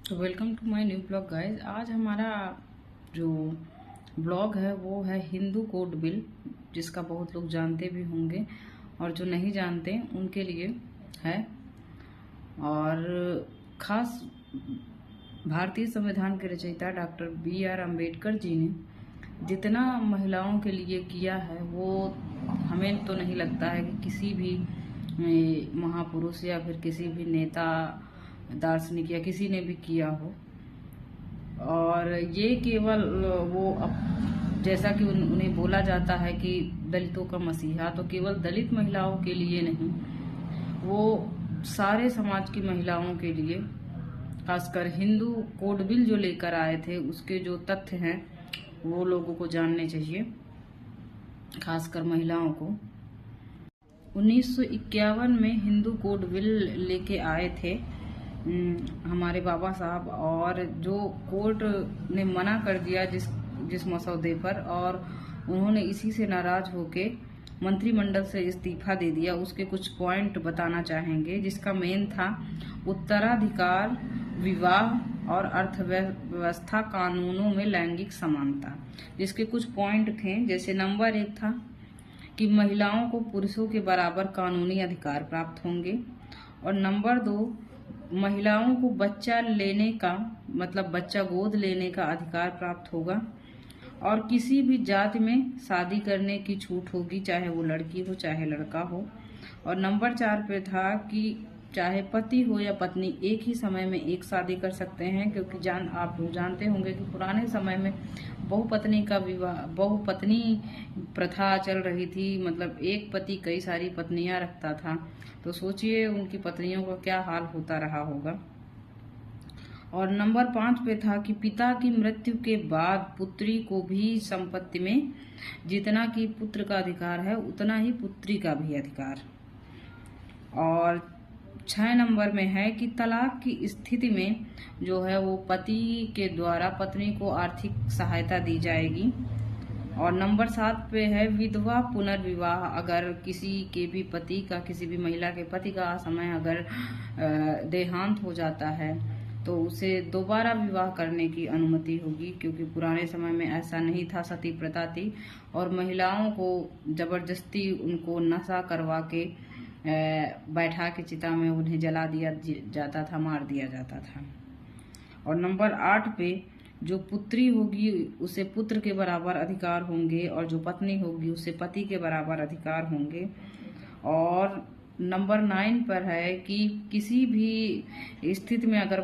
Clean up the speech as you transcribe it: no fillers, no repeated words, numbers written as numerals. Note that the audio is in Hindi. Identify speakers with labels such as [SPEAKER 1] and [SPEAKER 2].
[SPEAKER 1] तो welcome to my new blog guys. आज हमारा जो ब्लॉग है वो है हिंदू कोड बिल, जिसका बहुत लोग जानते भी होंगे और जो नहीं जानते उनके लिए है। और खास भारतीय संविधान के रचयिता डॉक्टर B.R. अम्बेडकर जी ने जितना महिलाओं के लिए किया है वो हमें तो नहीं लगता है कि किसी भी महापुरुष या फिर किसी भी नेता, दार्शनिक या किसी ने भी किया हो। और ये केवल जैसा कि उन्हें बोला जाता है कि दलितों का मसीहा, तो केवल दलित महिलाओं के लिए नहीं, वो सारे समाज की महिलाओं के लिए, खासकर हिंदू कोड बिल जो लेकर आए थे उसके जो तथ्य हैं वो लोगों को जानने चाहिए, खासकर महिलाओं को। 1951 में हिंदू कोड बिल लेके आए थे हमारे बाबा साहब, और जो कोर्ट ने मना कर दिया जिस मसौदे पर, और उन्होंने इसी से नाराज होके मंत्रिमंडल से इस्तीफा दे दिया। उसके कुछ पॉइंट बताना चाहेंगे, जिसका मेन था उत्तराधिकार, विवाह और अर्थव्यवस्था कानूनों में लैंगिक समानता। जिसके कुछ पॉइंट थे, जैसे नंबर 1 था कि महिलाओं को पुरुषों के बराबर कानूनी अधिकार प्राप्त होंगे, और नंबर 2, महिलाओं को बच्चा लेने का मतलब बच्चा गोद लेने का अधिकार प्राप्त होगा, और किसी भी जाति में शादी करने की छूट होगी, चाहे वो लड़की हो चाहे लड़का हो। और नंबर 4 पे था कि चाहे पति हो या पत्नी एक ही समय में एक शादी कर सकते हैं, क्योंकि आप लोग जानते होंगे कि पुराने समय में बहुपत्नी प्रथा चल रही थी। मतलब एक पति कई सारी पत्नियां रखता था, तो सोचिए उनकी पत्नियों का क्या हाल होता रहा होगा। और नंबर 5 पे था कि पिता की मृत्यु के बाद पुत्री को भी संपत्ति में जितना कि पुत्र का अधिकार है उतना ही पुत्री का भी अधिकार। और 6 नंबर में है कि तलाक की स्थिति में जो है वो पति के द्वारा पत्नी को आर्थिक सहायता दी जाएगी। और नंबर 7 पे है विधवा पुनर्विवाह। अगर किसी के भी पति का, किसी भी महिला के पति का समय अगर देहांत हो जाता है तो उसे दोबारा विवाह करने की अनुमति होगी, क्योंकि पुराने समय में ऐसा नहीं था, सती प्रथा थी और महिलाओं को जबरदस्ती उनको नशा करवा के बैठा के चिता में उन्हें जला दिया जाता था, मार दिया जाता था। और नंबर 8 पे जो पुत्री होगी उसे पुत्र के बराबर अधिकार होंगे, और जो पत्नी होगी उसे पति के बराबर अधिकार होंगे। और नंबर 9 पर है कि किसी भी स्थिति में अगर